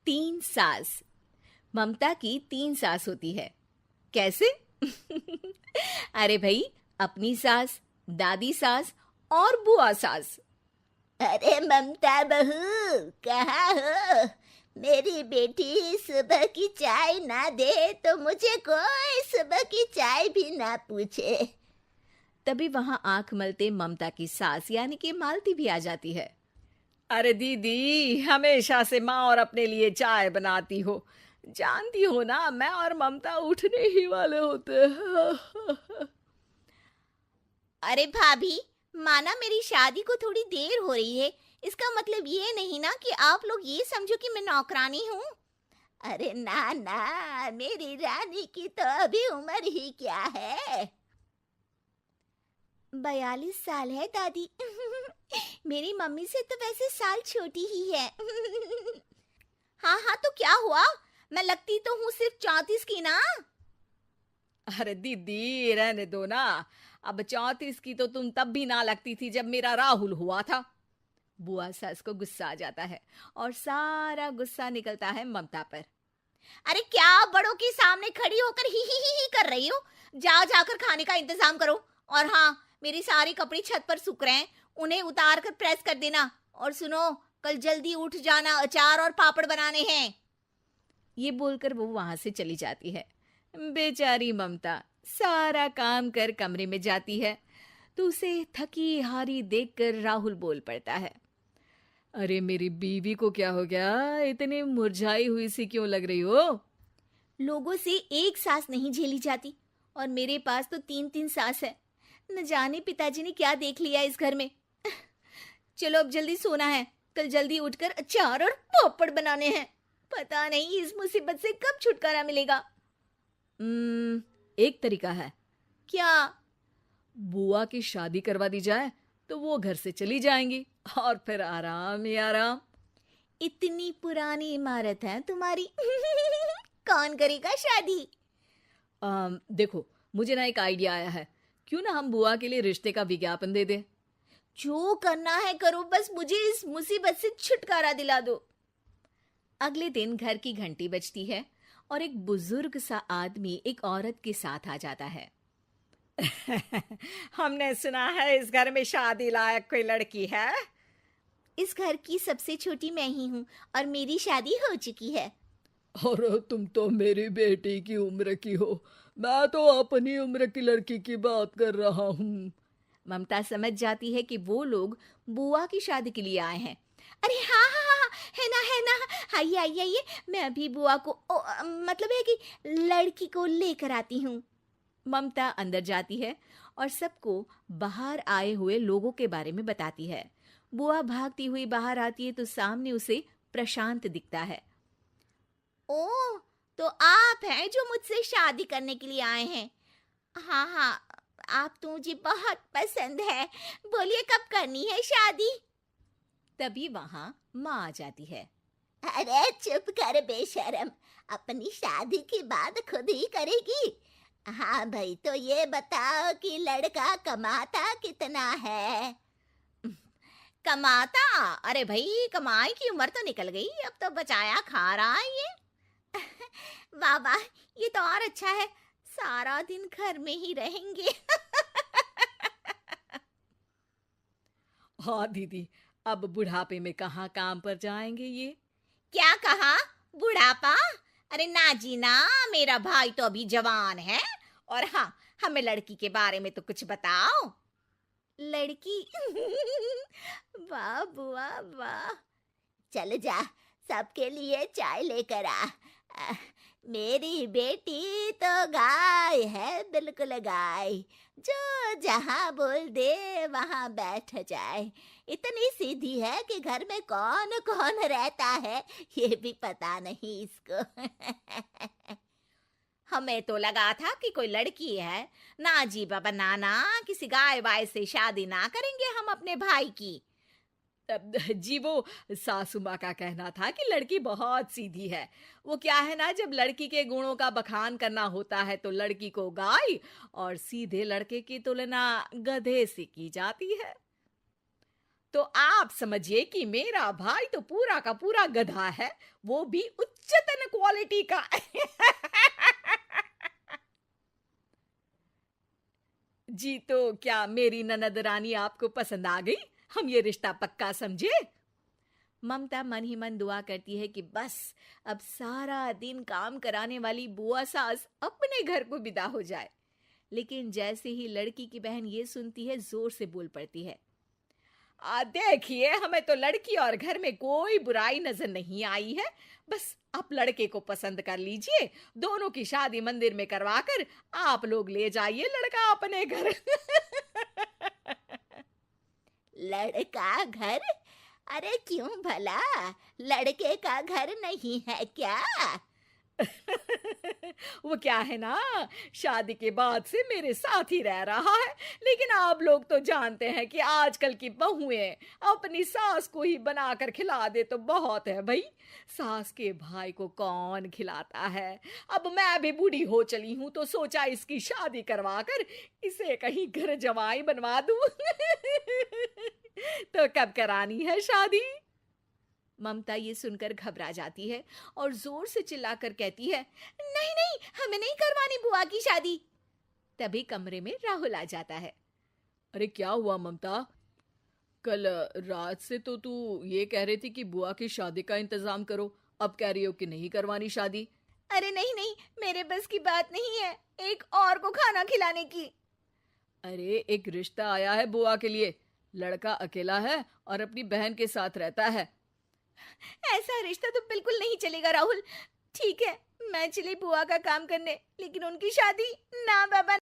तीन सास। ममता की तीन सास होती है। कैसे? अरे भाई, अपनी सास, दादी सास और बुआ सास। अरे ममता बहू, कहाँ हो? मेरी बेटी सुबह की चाय ना दे तो मुझे कोई सुबह की चाय भी ना पूछे। तभी वहां आंख मलते ममता की सास यानी कि मालती भी आ जाती है। अरे दीदी, हमेशा से माँ और अपने लिए चाय बनाती हो। जानती हो ना, मैं और ममता उठने ही वाले होते हैं। अरे भाभी, माना मेरी शादी को थोड़ी देर हो रही है, इसका मतलब ये नहीं ना कि आप लोग ये समझो कि मैं नौकरानी हूँ। अरे ना ना, मेरी रानी की तो अभी उम्र ही क्या है। 42 साल है दादी। मेरी मम्मी से तो वैसे साल छोटी ही है। हाँ हाँ, तो क्या हुआ? मैं लगती तो हूँ सिर्फ 34 की ना। अरे दीदी, रहने दो ना। अब 34 की तो तुम तब भी ना लगती थी जब मेरा राहुल हुआ था। बुआ सास को गुस्सा आ जाता है और सारा गुस्सा निकलता है ममता पर। अरे क्या बड़ों के सामने खड़ी होकर ही कर रही हो? जाओ जाकर खाने का इंतजाम करो। और हाँ, मेरी सारी कपड़े छत पर सूख रहे हैं, उन्हें उतार कर प्रेस कर देना। और सुनो, कल जल्दी उठ जाना, अचार और पापड़ बनाने हैं। ये बोलकर वो वहां से चली जाती है। बेचारी ममता सारा काम कर कमरे में जाती है तो उसे थकी हारी देखकर राहुल बोल पड़ता है। अरे मेरी बीवी को क्या हो गया? इतनी मुरझाई हुई सी क्यों लग रही हो? लोगों से एक सास नहीं झेली जाती, और मेरे पास तो तीन तीन सास है। न जाने पिताजी ने क्या देख लिया इस घर में। चलो अब जल्दी सोना है, कल जल्दी उठकर अचार और पापड़ बनाने हैं। पता नहीं इस मुसीबत से कब छुटकारा मिलेगा। एक तरीका है। क्या? बुआ की शादी करवा दी जाए तो वो घर से चली जाएंगी और फिर आराम ही आराम। इतनी पुरानी इमारत है तुम्हारी। कौन करेगा शादी? देखो, मुझे ना एक आइडिया आया है। क्यों ना हम बुआ के लिए रिश्ते का विज्ञापन दे दें? जो करना है करो, बस मुझे इस मुसीबत से छुटकारा दिला दो। अगले दिन घर की घंटी बजती है और एक बुजुर्ग सा आदमी एक औरत के साथ आ जाता है। हमने सुना है इस घर में शादी लायक कोई लड़की है। इस घर की सबसे छोटी मैं ही हूँ, और मेरी शादी हो चुकी है। और तुम तो मेरी बेटी की उम्र की हो। मैं तो अपनी उम्र की लड़की की बात कर रहा हूँ। ममता समझ जाती है कि वो लोग बुआ की शादी के लिए आए हैं। अरे हाँ हाँ हाँ हाँ, है ना है ना, आइए आइए आइए, मैं अभी बुआ को मतलब है कि लड़की को लेकर आती हूँ। ममता अंदर जाती है और सबको बाहर आए हुए लोगों के बारे में बताती है। बुआ भागती हुई बाहर आती है तो सामने उसे प्रशांत दिखता है। ओह, तो आप हैं जो मुझसे शादी करने के लिए आए हैं? हाँ हाँ, आप तो मुझे बहुत पसंद है। बोलिए कब करनी है शादी? तभी वहां माँ आ जाती है। अरे चुप कर बेशरम, अपनी शादी की बात खुद ही करेगी। हाँ भाई, तो ये बताओ कि लड़का कमाता कितना है? कमाता? अरे भाई, कमाई की उम्र तो निकल गई, अब तो बचाया खा रहा है ये। वाह वाह, ये तो और अच्छा है, सारा दिन घर में ही रहेंगे। हाँ दीदी, अब बुढ़ापे में कहाँ काम पर जाएंगे ये? क्या कहा? बुढ़ापा? अरे ना जी ना, मेरा भाई तो अभी जवान है। और हाँ, हमें लड़की के बारे में तो कुछ बताओ। लड़की? वाह बुआ वाह। चल जा, सबके लिए चाय लेकर आ। अ, मेरी बेटी तो गाय है, बिल्कुल गाय, जो जहाँ बोल दे वहाँ बैठ जाए। इतनी सीधी है कि घर में कौन कौन रहता है ये भी पता नहीं इसको। हमें तो लगा था कि कोई लड़की है। ना जी बाबा, नाना, किसी गाय वाय से शादी ना करेंगे हम अपने भाई की। जी वो सासू माँ का कहना था कि लड़की बहुत सीधी है। वो क्या है ना, जब लड़की के गुणों का बखान करना होता है तो लड़की को गाय और सीधे लड़के की तुलना गधे से की जाती है। तो आप समझिए कि मेरा भाई तो पूरा का पूरा गधा है, वो भी उच्चतन क्वालिटी का। जी, तो क्या मेरी ननद रानी आपको पसंद आ गई? हम ये रिश्ता पक्का समझे? ममता मन ही मन दुआ करती है कि बस अब सारा दिन काम कराने वाली बुआ सास अपने घर को विदा हो जाए। लेकिन जैसे ही लड़की की बहन ये सुनती है, जोर से बोल पड़ती है, देखिए, हमें तो लड़की और घर में कोई बुराई नजर नहीं आई है। बस आप लड़के को पसंद कर लीजिए, दोनों की शादी मंदिर में करवाकर आप लोग ले जाइए लड़का अपने घर। लड़का घर? अरे क्यों भला, लड़के का घर नहीं है क्या? वो क्या है ना, शादी के बाद से मेरे साथ ही रह रहा है। लेकिन आप लोग तो जानते हैं कि आजकल की बहुएं अपनी सास को ही बनाकर खिला दे तो बहुत है भाई। सास के भाई को कौन खिलाता है। अब मैं भी बूढ़ी हो चली हूं तो सोचा इसकी शादी करवा कर इसे कहीं घर जमाई बनवा दूं। तो कब करानी है शादी? ममता ये सुनकर घबरा जाती है और जोर से चिल्लाकर कहती है, नहीं नहीं, हमें नहीं करवानी बुआ की शादी। तभी कमरे में राहुल आ जाता है। अरे क्या हुआ ममता? कल रात से तो तू ये कह रही थी कि बुआ की शादी का इंतजाम करो, अब कह रही हो कि नहीं करवानी शादी। अरे नहीं नहीं, मेरे बस की बात नहीं है एक और को खाना खिलाने की। अरे एक रिश्ता आया है बुआ के लिए, लड़का अकेला है और अपनी बहन के साथ रहता है। ऐसा रिश्ता तो बिल्कुल नहीं चलेगा राहुल। ठीक है, मैं चली बुआ का काम करने, लेकिन उनकी शादी ना बाबा।